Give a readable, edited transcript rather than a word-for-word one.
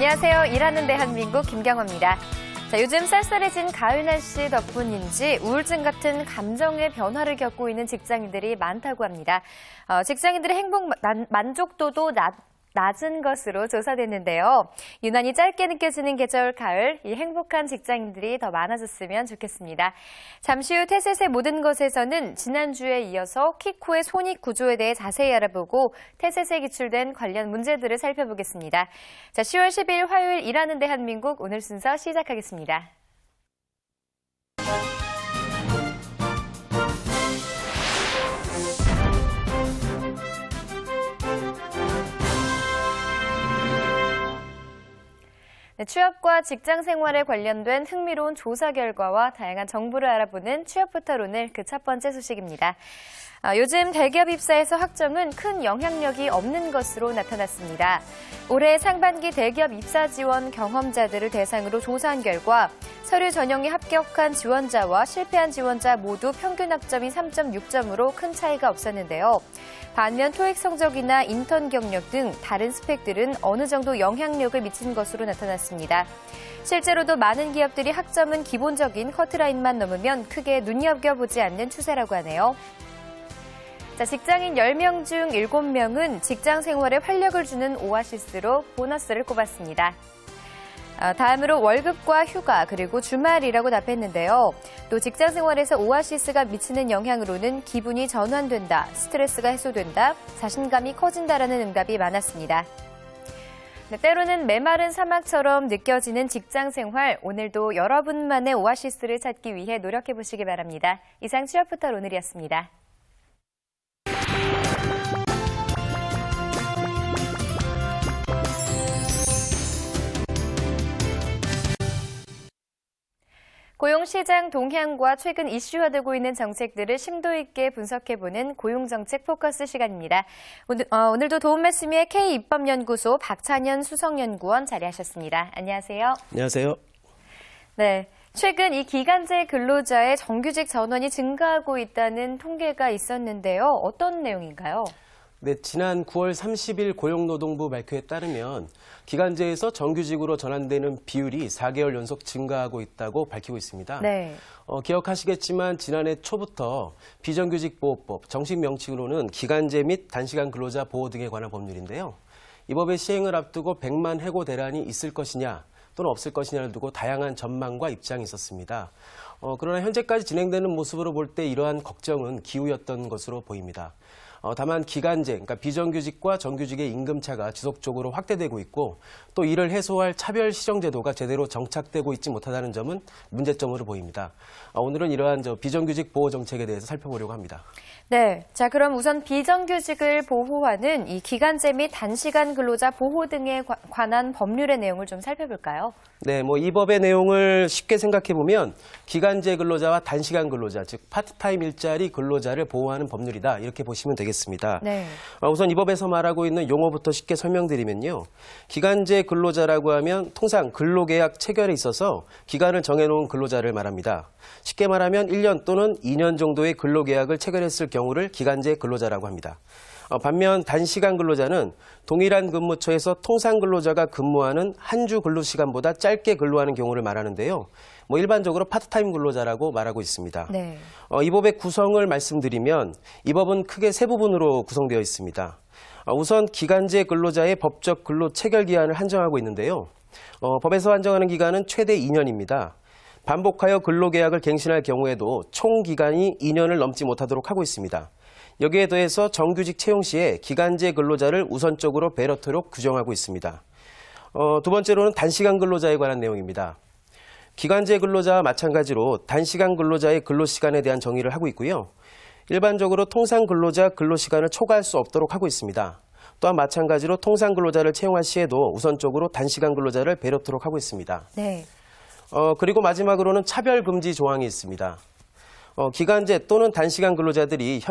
안녕하세요. 일하는 대한민국 김경화입니다. 자, 요즘 쌀쌀해진 가을 날씨 덕분인지 우울증 같은 감정의 변화를 겪고 있는 직장인들이 많다고 합니다. 직장인들의 행복 만족도도 낮은 것으로 조사됐는데요. 유난히 짧게 느껴지는 계절 가을, 이 행복한 직장인들이 더 많아졌으면 좋겠습니다. 잠시 후 태셋의 모든 것에서는 지난주에 이어서 키코의 손익 구조에 대해 자세히 알아보고 태셋에 기출된 관련 문제들을 살펴보겠습니다. 자, 10월 10일 화요일 일하는 대한민국 오늘 순서 시작하겠습니다. 취업과 직장 생활에 관련된 흥미로운 조사 결과와 다양한 정보를 알아보는 취업포털 오늘 그 첫 번째 소식입니다. 요즘 대기업 입사에서 학점은 큰 영향력이 없는 것으로 나타났습니다. 올해 상반기 대기업 입사 지원 경험자들을 대상으로 조사한 결과 서류 전형에 합격한 지원자와 실패한 지원자 모두 평균 학점이 3.6점으로 큰 차이가 없었는데요. 반면 토익 성적이나 인턴 경력 등 다른 스펙들은 어느 정도 영향력을 미친 것으로 나타났습니다. 실제로도 많은 기업들이 학점은 기본적인 커트라인만 넘으면 크게 눈여겨보지 않는 추세라고 하네요. 자, 직장인 10명 중 7명은 직장 생활에 활력을 주는 오아시스로 보너스를 꼽았습니다. 다음으로 월급과 휴가 그리고 주말이라고 답했는데요. 또 직장 생활에서 오아시스가 미치는 영향으로는 기분이 전환된다, 스트레스가 해소된다, 자신감이 커진다라는 응답이 많았습니다. 때로는 메마른 사막처럼 느껴지는 직장 생활, 오늘도 여러분만의 오아시스를 찾기 위해 노력해 보시기 바랍니다. 이상 취업포털 오늘이었습니다. 고용시장 동향과 최근 이슈화되고 있는 정책들을 심도 있게 분석해보는 고용정책 포커스 시간입니다. 오늘도 도움 말씀에 K입법연구소 박찬현 수석연구원 자리하셨습니다. 안녕하세요. 안녕하세요. 네, 최근 이 기간제 근로자의 정규직 전원이 증가하고 있다는 통계가 있었는데요. 어떤 내용인가요? 네, 지난 9월 30일 고용노동부 발표에 따르면 기간제에서 정규직으로 전환되는 비율이 4개월 연속 증가하고 있다고 밝히고 있습니다. 네. 기억하시겠지만 지난해 초부터 비정규직보호법, 정식 명칭으로는 기간제 및 단시간 근로자 보호 등에 관한 법률인데요. 이 법의 시행을 앞두고 100만 해고 대란이 있을 것이냐 또는 없을 것이냐를 두고 다양한 전망과 입장이 있었습니다. 그러나 현재까지 진행되는 모습으로 볼 때 이러한 걱정은 기우였던 것으로 보입니다. 다만 기간제, 그러니까 비정규직과 정규직의 임금차가 지속적으로 확대되고 있고 또 이를 해소할 차별 시정제도가 제대로 정착되고 있지 못하다는 점은 문제점으로 보입니다. 오늘은 이러한 비정규직 보호 정책에 대해서 살펴보려고 합니다. 네, 자 그럼 우선 비정규직을 보호하는 이 기간제 및 단시간 근로자 보호 등에 관한 법률의 내용을 좀 살펴볼까요? 네, 이 법의 내용을 쉽게 생각해 보면 기간제 근로자와 단시간 근로자, 즉 파트타임 일자리 근로자를 보호하는 법률이다 이렇게 보시면 되겠습니다. 네. 우선 이 법에서 말하고 있는 용어부터 쉽게 설명드리면요, 기간제 근로자라고 하면 통상 근로계약 체결에 있어서 기간을 정해놓은 근로자를 말합니다. 쉽게 말하면 1년 또는 2년 정도의 근로계약을 체결했을 경우를 기간제 근로자라고 합니다. 반면 단시간 근로자는 동일한 근무처에서 통상 근로자가 근무하는 한 주 근로시간보다 짧게 근로하는 경우를 말하는데요. 일반적으로 파트타임 근로자라고 말하고 있습니다. 네. 이 법의 구성을 말씀드리면 이 법은 크게 세 부분으로 구성되어 있습니다. 우선 기간제 근로자의 법적 근로 체결 기한을 한정하고 있는데요. 법에서 한정하는 기간은 최대 2년입니다. 반복하여 근로계약을 갱신할 경우에도 총 기간이 2년을 넘지 못하도록 하고 있습니다. 여기에 더해서 정규직 채용 시에 기간제 근로자를 우선적으로 배려토록 규정하고 있습니다. 두 번째로는 단시간 근로자에 관한 내용입니다. 기간제 근로자와 마찬가지로 단시간 근로자의 근로시간에 대한 정의를 하고 있고요. 일반적으로 통상 근로자 근로시간을 초과할 수 없도록 하고 있습니다. 또한 마찬가지로 통상 근로자를 채용할 시에도 우선적으로 단시간 근로자를 배려토록 하고 있습니다. 네. 그리고 마지막으로는 차별 금지 조항이 있습니다. 기간제 또는 단시간 근로자들이